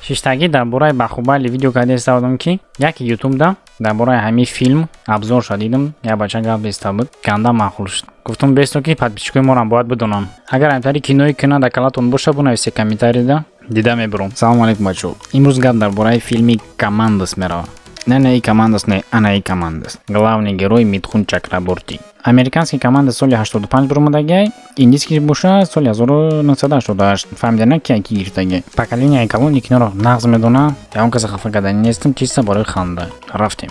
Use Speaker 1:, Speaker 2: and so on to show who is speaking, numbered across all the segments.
Speaker 1: шиштагӣ дар бораи бахубали видео карда истодам ки як ютубда дар бораи ҳамин филм абзор шуд. Дидам як бача гап иста буд, ганда маъқул шуд. Гуфтам бесто ки подписчикои моро бояд бидонанд. Агар ҳамтари кинои Канада калатон боша бинависед комментарийда, дида мебурам. Салом алейкум бачаҳо. Имрӯз гап дар бораи филми Командос меравад. Не Командос, не Анаи Командос. Главный герой Митхун Чакраборти. Американский команда соли 85 бурмадаги, индийский боша соли 1988. Фаҳмидана ки аки гирдаги. Поколение колонии киноро нағз медона, я он каса хафа кардани нестам, чиста бораи ханда. Рафтем.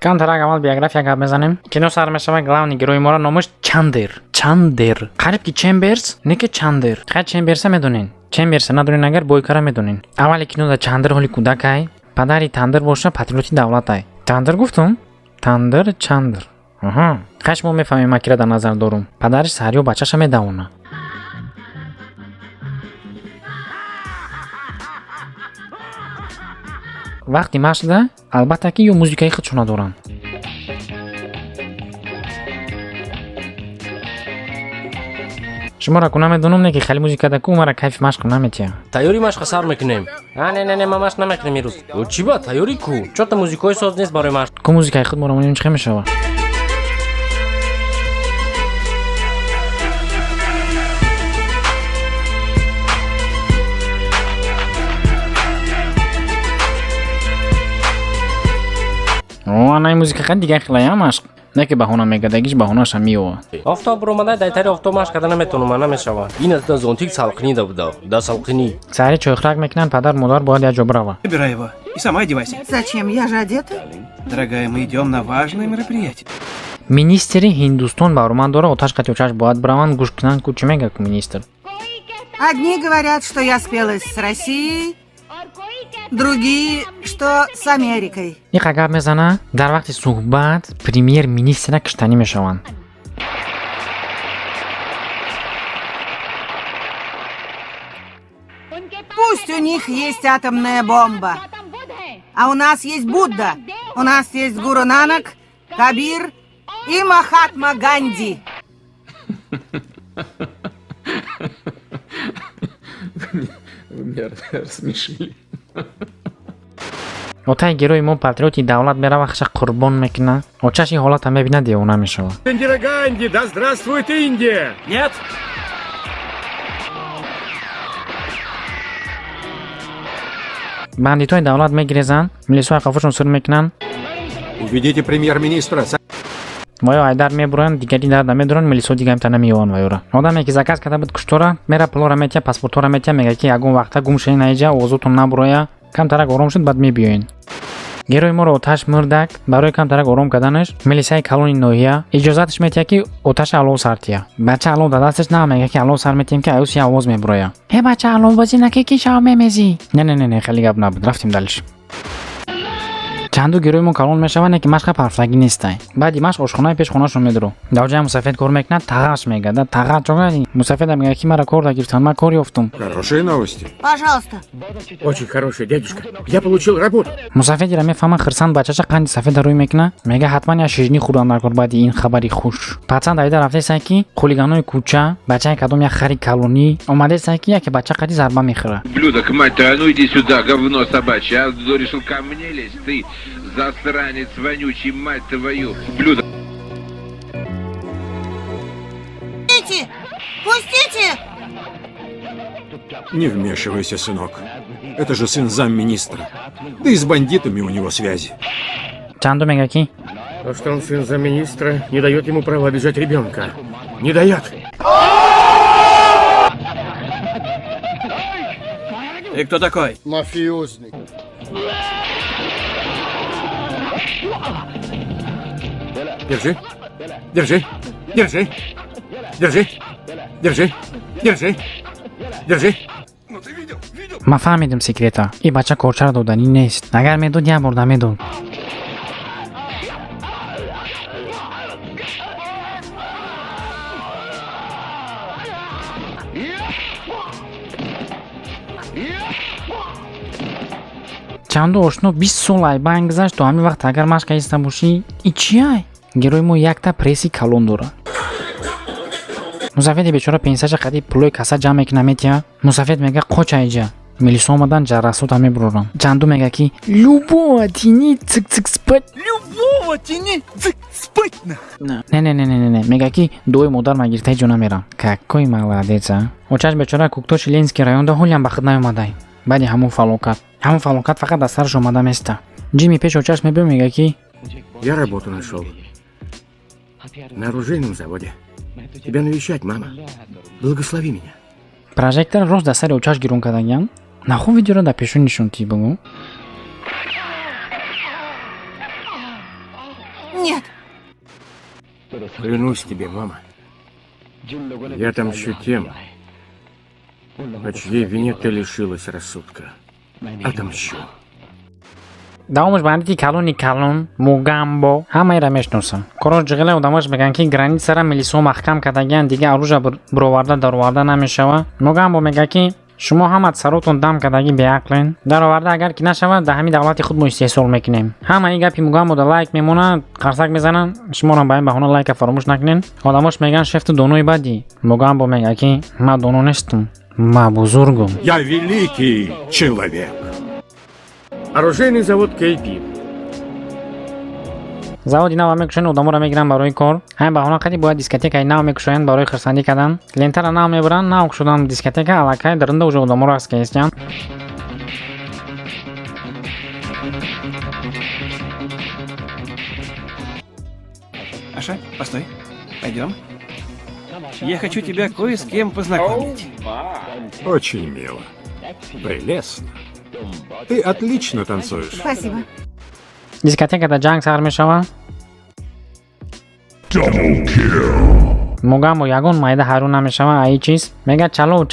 Speaker 1: Камтарак аввал биография гап мезанем. Кино сар мешава, главный герой моро номаш Чандер. Қариб ки Чемберс, не ки Чандер. Хай Чемберса медонен. Чемберса надонен, агар бойкара медонен. Аввали кинода Чандер ҳоли кӯдакай, падари Тандер боша, патриоти давлатай. Тандер гуфтум? Тандер, Чандер. Аҳа. Хай шумо мефаҳмем акира дар назар дорум. Падариш сариё бачаша медавона. Вақти машқда албатта ки ё музикаи худшона доранд. шуморо куна медонам, не ки хали музикада ку мара кайфи машқ наметия.
Speaker 2: Тайёри машқа сар мекунем. Не, ма машқ намекунем ирӯз. Чӣ ба тайёри ку? Чота музикаи соз нест барои машқ.
Speaker 1: Ку музикаи худ моро монем чӣ мешава? Анаи музика хай дигар хилая машқ. Не ки баҳона мегадагиш баҳонаша миёва.
Speaker 2: Офтоб ромадай дайтари офтоб машқ карда наметонам, ма намешава. Ин аз зонтик салқинӣ буда. Да салқинӣ.
Speaker 1: Сари чойхӯрак мекунанд, падар модар бояд як ҷо бирава.
Speaker 3: Забирай его и сама одевайся.
Speaker 4: Зачем? Я же одета.
Speaker 3: Дорогая, мы идем на важное мероприятие.
Speaker 1: Министри Ҳиндустон ба роман дора оташ қатёчаш бояд бираванд гӯш кунанд ку чӣ мега ку министр.
Speaker 4: Одни говорят, что я спелась с Россией, другие, что с Америкой.
Speaker 1: Иқа гап мезана, дар вақти суҳбат премьер-министра киштанӣ мешаванд.
Speaker 4: Пусть у них есть атомная бомба, а у нас есть Будда, у нас есть Гуру Нанак, Кабир и Махатма Ганди.
Speaker 5: Вы меня рассмешили.
Speaker 1: отай герои мо патриоти давлат мерава хаша қурбон мекуна. Очаши ҳолата мебина девона мешава.
Speaker 6: Индира Ганди, да здравствует Индия!
Speaker 2: Нет.
Speaker 1: бандитои давлат мегирезанд, милисои қафошон сур мекунанд.
Speaker 6: Уведите премьер-министра.
Speaker 1: воё айдар мебуранд, дигари дар намедоранд, милисо дига имтана миёванд ваёра. Одаме ки заказ карда буд куштора, мера пулора метия, паспортора метия, мега ки ягон вақта гум шуди наиҷа, овозотон набуроя, камтарак ором шуд, баъд мебиёин. герои моро оташ мурдак, барои камтарак ором карданаш, милисаи калони ноҳия иҷозаташ метия ки оташа алов сартия. Бача алов дар дасташ на мега ки алов сар метием ки аюси овоз мебуроя. Ҳе бача алов бозӣ накӣ ки шав мемезӣ. Не, хеле гап набуд, рафтем далиш. чанду герои мо калон мешаванд, не ки машқа парфлагӣ нестай. баъди машқ ошхонаи пеш хонашон медиро. дар ҷои мусафед кор мекунад, тағаш мегада, тағаш чогади. Мусафеда мега ки мара кор дагирифтанд, ма кор ёфтум.
Speaker 6: Хорошие новости.
Speaker 4: Пожалуйста.
Speaker 6: Очень хорошие, дядюшка. Я получил работу.
Speaker 1: мусафедира мефаҳмад хирсанд бачаша қанди сафеда рӯй мекуна, мега ҳатман я ширинӣ хӯрдан дар кор. баъди ин хабари хуш пацан давида рафтеса ки хулиганои кӯча, бачаи кадом як хари калонӣ омадеса ки яке бача қади зарба мехӯра.
Speaker 7: Блюдок, мать твою, ну иди сюда, говно собачье, а решил ко мне лезть, ты засранец вонючий, мать твою, блюдок.
Speaker 4: Пустите! Пустите!
Speaker 6: Не вмешивайся, сынок. Это же сын замминистра. Да и с бандитами у него связи.
Speaker 1: чанду мега ки
Speaker 6: То, что он сын замминистра, не дает ему права обижать ребенка. Не дает.
Speaker 3: Ты кто такой?
Speaker 8: Мафиозник.
Speaker 6: Держи. Держи. Держи. Держи. Держи. Держи. Держи.
Speaker 1: ма фаҳмидим секрета. И бача корчара доданӣ нест. агар медод як бор да медод. чанду ошно 20 сол айбан гузашт, то ҳамин вақт агар машқа иста бошӣ, и чиай? герои мо якта пресси калон дорад. мусафеди бечора пенсияша қади пулои каса ҷамъ мекуна метия. Мусафед мега қоч айҷа. Милисо омадан ҷарасута мебурорам. Ҷанду мегаки любого тини цик спать.
Speaker 3: Любого тяни, спать на.
Speaker 1: Не. Мегаки дуои модар магиртаи ҷона мерам. Какой молодец, а. Очаш бечора куктоши Ленинский районда ҳолиам ба худ наомадай. Баъди ҳамон фалокат фақат аз сараш омада места. Ҷими пеш очаш мебиём мегаки
Speaker 6: Я работу нашел. На оружейном заводе. Тебя навещать, мама. Благослови меня.
Speaker 1: прожектор рост дар сари очаш гирон кардагиам. Нахуб видеоро дар пешон нишонтӣ бигу.
Speaker 4: Нет.
Speaker 6: Клянусь тебе, мама. Я отомщу тем, по чьей вине ты лишилась рассудка. Отомщу.
Speaker 1: давомаш бандити калон мугамбо ҳамаеро мешносам. Корош ҷиғила одамош мегӯянд ки границара милисо маҳкам кардагианд, дига оружа бироварда дароварда намешавад. Мугамбо мегӯяд ки шумо ҳама саротон дам кардаги беақлен. Дароварда агар ки нашавад дар ҳамин давлати худмо истеҳсол мекунем. Ҳама ин гапи Мугамбо дар лайк мемонад, қарсак мезананд. Шуморо ба ин баҳона лайка фаромӯш накунед. Одамош мегӯянд шефту донои бади. Мугамбо мегӯяд ки ман доно нестам, ман бузургум.
Speaker 6: Я великий человек. Оружейный завод КП.
Speaker 1: заводи нав мекушоянд, одаморо мегиранд барои кор. ҳамин баҳона қади бояд дискотекаи нав мекушоянд барои хирсандӣ кардан. лентара нав мебаранд, нав кушодан дискотека аллакай даринда уже одаморо аст каистиянд.
Speaker 3: Аша, постой. Пойдем. Я хочу тебя кое с кем познакомить.
Speaker 6: Очень мило. Прелестно. Ты отлично танцуешь.
Speaker 4: Спасибо.
Speaker 1: дискотекада ҷанг сар мешавад. Мугамбо ягон майда ҳайрон намешавад. Аи чиз мега чалов.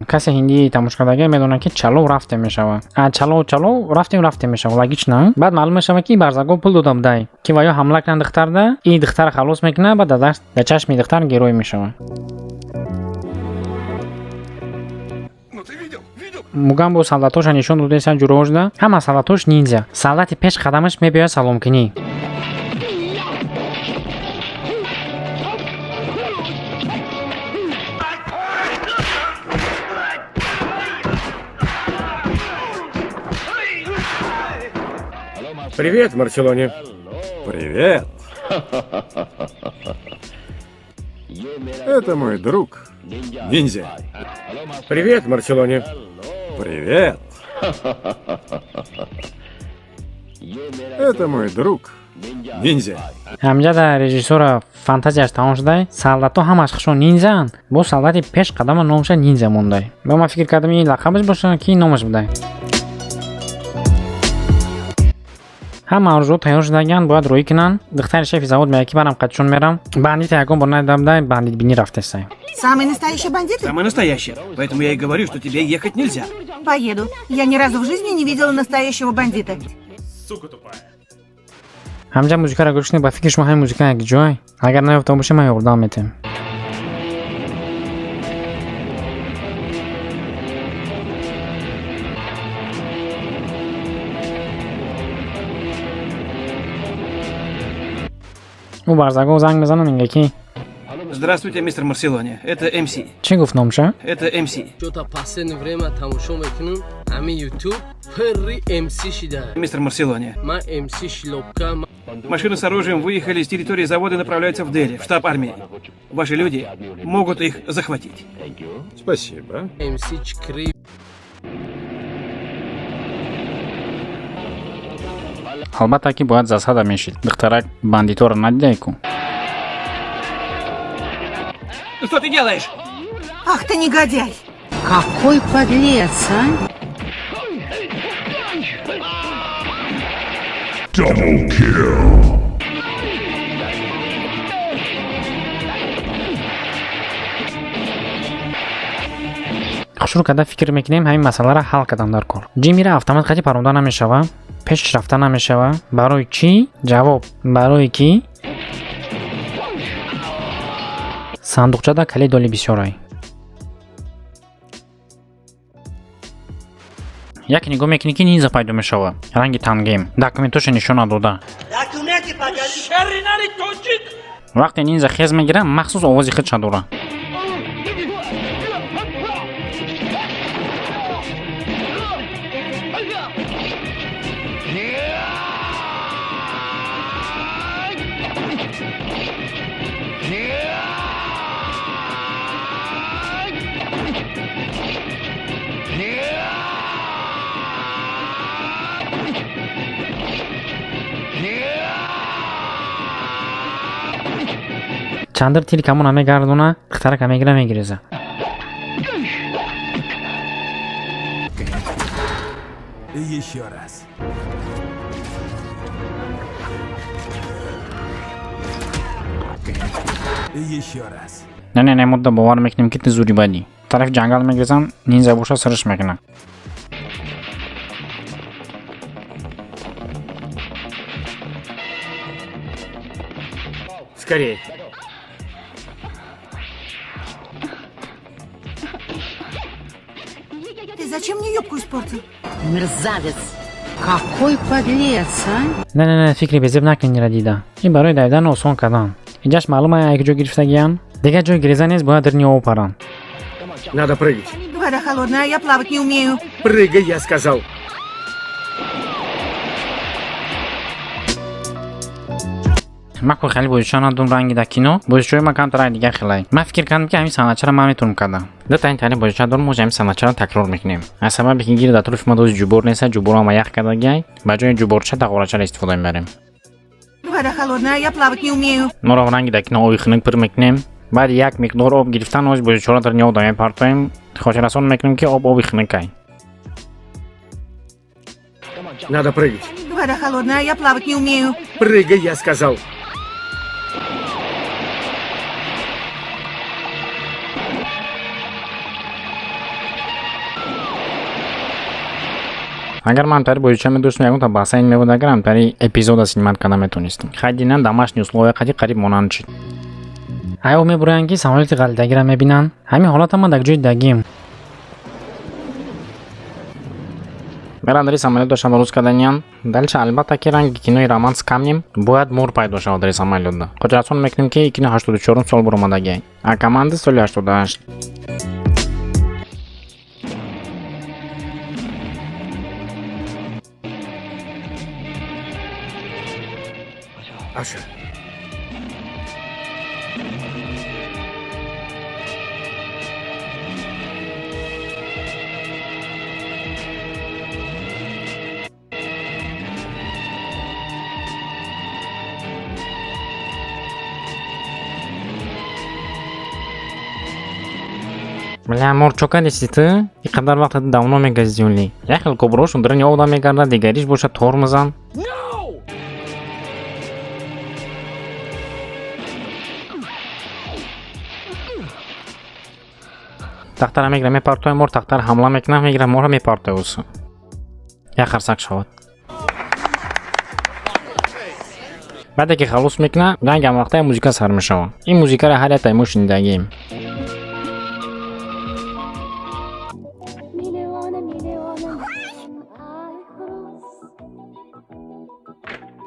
Speaker 1: Касе ҳиндии тамошкардаги медонад ки чалов рафте мешавад. Чалов рафте мешавад. Логично. Баъд маълум мешавад ки барзаго пул дода будай ки ва ё ҳамла кунад духтарда, и духтар халос мекунад, баъд дар чашми духтар герой мешавад. Мугамбо солдатоша нишон додеса ҷурожда. Ҳама солдатош нинзя. Солдати пеш қадамаш мебиёяд саломкунӣ.
Speaker 6: Привет, Марселоне. Привет. Это мой друг. Ниндзя. Привет, Марселоне. Привет. Это мой друг. Ниндзя.
Speaker 1: ҳамҷада режиссёра фантазияш тамом шудай. Солдато ҳамаш хушон нинзяанд. Бо солдати пеш қадама номаша нинзя мондай. Ба ман фикр кардам ин лақабаш боша ки номаш будай. ҳама оружо тайёр шудагианд, бояд рӯӣ кунанд. духтари шефи завод мегӯяд ки барам қадшон мерам. Бандит ягон бор надида будай, бандит бинӣ рафтестай.
Speaker 4: Самый настоящий бандит?
Speaker 3: Самый настоящий. Поэтому я и говорю, что тебе ехать нельзя.
Speaker 4: Поеду. Я ни разу в жизни не видела настоящего бандита.
Speaker 1: ҳамҷа музикаро гӯш кунед, ба фикри шумо ҳамин музика як ҷой. Агар наёфта боша ман ёрдам метем. ӯ барзаго занг мезанам мегӯяд ки
Speaker 3: Здравствуйте, мистер Марселоне. Это МС.
Speaker 1: чӣ гуфт номша?
Speaker 3: Это МС.
Speaker 8: Что-то последнее время тамошо мекунем, ами YouTube перри МС шида.
Speaker 3: Мистер Марселоне.
Speaker 8: Ма МС шлопка.
Speaker 3: Машины с оружием выехали с территории завода и направляются в Дели, в штаб армии. Ваши люди могут их захватить.
Speaker 6: Спасибо.
Speaker 8: МС чкри.
Speaker 1: албатта ки бояд засада мешид. духтарак бандиторо надидайку.
Speaker 3: Что ты делаешь?
Speaker 4: Ах ты негодяй!
Speaker 9: Какой подлец, а?
Speaker 1: хушрӯ карда фикр мекунем ҳамин масъаларо ҳал кардам дар кор. ҷимира автомат қати паронда намешавад, пешш рафта намешавад. барои чӣ? ҷавоб: барое ки сандуқчада калидоли бисёрай. як нигоҳ мекунӣ ки нинза пайдо мешавад. ранги тангем. документоша нишон надода. вақте нинза хез мегирад, махсус овози худша дорад. чандир тири камона мегардона духтара мегира мегиреза.
Speaker 10: Еще раз. Еще раз.
Speaker 1: نه مدت باور میکنیم که زوری بدی. طرف جنگل میگیرن نینجا بوشا سرش میکنن.
Speaker 6: Скорее.
Speaker 4: Ты зачем мне юбку испортил?
Speaker 9: Мерзавец. Какой подлец, а?
Speaker 1: نه فکری به زب نکنی ردیده. این برای دویدن آسان کردن. اینجاش معلومه یک جا گرفتگیان. دیگه جای گریزن نیست باید در نیو پرن.
Speaker 6: Надо прыгать.
Speaker 4: Вода холодная, я плавать не умею.
Speaker 6: Прыгай, я сказал.
Speaker 1: من خود خیلی بویشان دون رنگی دکینو بویشوی ما کم ترای دیگه خیلی من فکر کردم که همین سنچه رو من میتونم کردم دو تا این تری بویشان دون موج همین سنچه رو تکرار میکنیم از سبب که گیر داتور فیلم دوز جبور نیست جبور هم یخ کرده گی بجای جبورچه تقورچه رو استفاده میبریم
Speaker 4: Вода холодная, я плавать не умею.
Speaker 1: نورا رنگی دکینو آبی خنک پر میکنیم بعد یک مقدار آب گرفتن از بویشان در نیو دایم پرتایم خوشرسان میکنیم که آبی خنکای
Speaker 6: Надо прыгать.
Speaker 4: Вода холодная, я плавать не умею.
Speaker 6: Прыгай, я сказал.
Speaker 1: اگر من پری بویچم دوست میگم تا باسین میبود اگر من پری اپیزود از این کانال میتونستم خیلی نه دماش نیوز لوی قدی قریب مونان شد ایو میبرن که سوالات غلطی را میبینن همین حالات ما در جای دگیم برادری самолет داشتم روز کردنیان دلش البته که رنگ کینوی رامانس کمیم باید مور پیدا شود در самолет دا خودرسون میکنیم که کینو 84 سال برآمدگی اکمند سال 88
Speaker 6: Аша.
Speaker 1: بله مورچوکا دیستی اینقدر وقت داونو میگذیونی یه خیلی کبروش اون درنی آودا میگرده دیگریش باشه تور مزن تختر میگیره میپرتوی مور تختر حمله میکنه میگیره مور میپرتوی اوسو یا خرسک شود بعد که خلوص میکنه گنگ هم وقته موزیکا سر میشود این موزیکا را هر تایمو شنیدگیم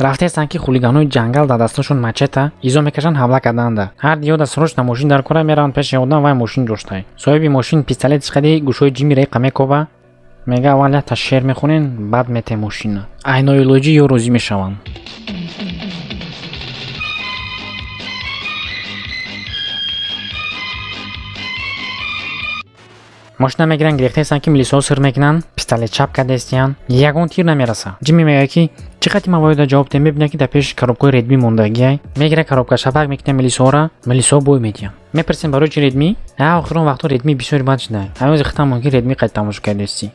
Speaker 1: رفته هستن که خولیگانوی جنگل در دستشون مچته ایزو میکشن حمله کردند هر دیو دست روش ماشین در کره میرن پیش یودن و ماشین جوشته صاحب ماشین پیستولت خدی گوشوی جیمی ری قمه کوبه میگه اول تا شعر میخونین بعد میته ماشین اینویولوژی یا روزی میشون ماشین میگیرن گرفته هستن که میلیسا سر میکنن پیستولت چپ کرده استیان یگون تیر نمیرسه جیمی میگه که چقدر موارد جواب ده میبینه که در پیش کاروبکای ردمی موندگیه میگیره کاروبکا شفق میکنه میلیسا بوی میدیم میپرسیم برای چی ردمی آخرون وقتا ردمی بسیار بد شده هنوز ختم که ردمی قد تماشا کرده استی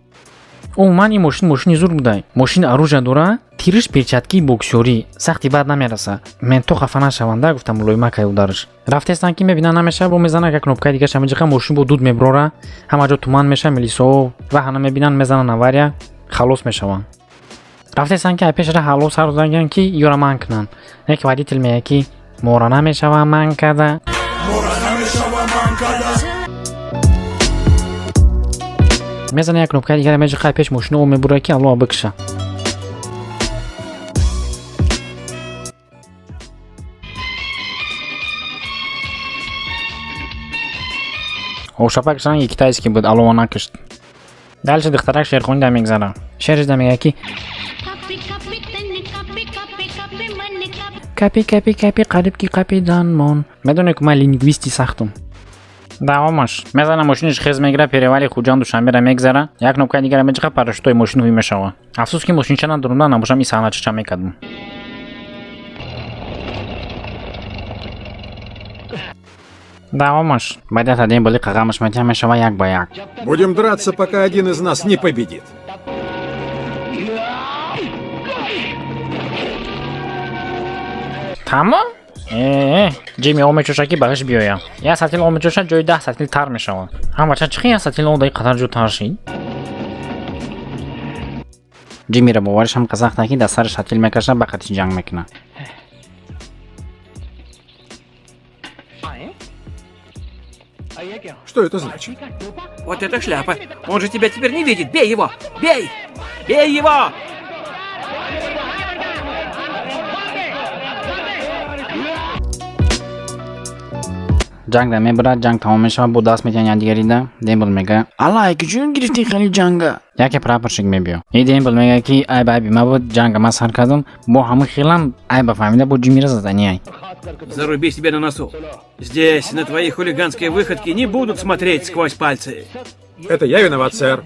Speaker 1: عموما این ماشین زور بوده ماشین اروژ داره تیرش پیرچتکی بوکسوری سختی بد نمیرسه من تو خفه نشونده گفتم لوی مکه دارش رفته استن که میبینن نمیشه با میزنه یک کنوبکای دیگه شمجقه ماشین با دود میبره همه جا تومان میشه میلیسا و همه میبینن میزنن نواریا خلاص میشون رفته سن که پیش را حلو سر دادن که یورا من کنن یک وادی تل میگه که مورا نمیشه و من کده میزنه یک نوبکه دیگه میجه خواهی پیش ماشینو و میبره که الله بکشه او شفاک شدن یکی تایست که بود الله نکشت دلش دخترک شیرخونی در میگذاره شیرش در میگه که کپی قریب کی کپی دانمون میدونه که من لینگویستی سختم دوامش میزنه ماشینش خیز میگیره پیروالی خوجان دوشنبه را میگذاره یک نوبکه دیگه را میجقه پرشتوی ماشین هوی میشوه افسوس که ماشین چنان درونده نباشم این صحنه چه میکردم Давомаш. Байда тадин боли қағамаш метя мешава як ба як.
Speaker 10: Будем драться, пока один из нас не победит.
Speaker 1: Тамом? Джими омечошаки багиш биёя. Я сатил омечоша ҷои 10 сатил тар мешавад. Ҳамача чихи я сатил одаи қатар ҷӯ тар шид? Джимиро бовариш ҳам қазахта ки дар сари сатил мекаша ба қатиш ҷанг мекуна.
Speaker 10: Что это значит?
Speaker 3: Вот это шляпа. Он же тебя теперь не видит. Бей его! Бей! Бей его!
Speaker 1: ҷанг да мебарад, ҷанг тамом мешавад, бо даст метиҳан якдигарида. Дембл мега: "Алайки, чун гирифти хали ҷанга?" Яке прапорщик мебиё. И Дембл мега ки айб айби мабуд, ҷанга ман сар кардам, бо ҳамин хелам айба фамилия бо Джимира задани.
Speaker 3: Заруби себе на носу. Здесь на твои хулиганские выходки не будут смотреть сквозь пальцы.
Speaker 10: Это я виноват, сэр.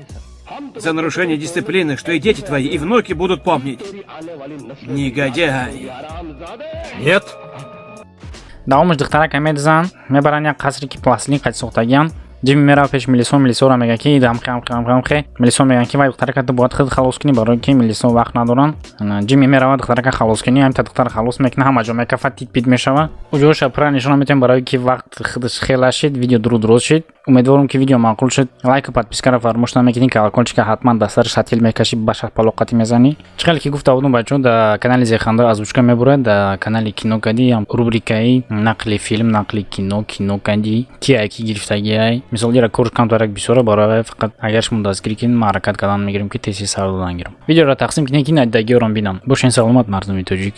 Speaker 3: За нарушение дисциплины, что и дети твои, и внуки будут помнить. Негодяй.
Speaker 10: Нет.
Speaker 1: Давомаш духтара камедизан, мебаран як қасри ки пластилин қач сохтагиан. Джими мерав пеш милисора мега ки дамхе. Милисо меган ки вай духтара ката бояд худ халос кунӣ, барои ки милисо вақт надоранд. Джими мерава духтара ка халос кунӣ, ҳамин духтара халос мекуна, ҳама ҷо мекафад, тит-пит мешава. Уҷо шапра нишона метавем, барои ки вақт худаш хела шид, видео дуруд шид. Умедворам ки видео маъқул шуд. Лайк ва подпискаро фаромӯш намекунӣ, колокольчика ҳатман дар сари сатил мекашӣ, ба шапалоқати мезанӣ. Чиқали ки гуфта будум бачаҳо, дар канали Зеханда озвучка мебурад, дар канали Кинокади рубрикаи нақли филм, нақли кино, Кинокади, ки гирифтагиай. Мисолира корш камтарак бисёра, барои фақат агар шумо дастгирӣ кунед, ма ҳаракат кардан мегирем ки тез сар додан гирам. Видеоро тақсим кунед ки найдагиёрам бинам. Бошен саломат, мардуми тоҷик.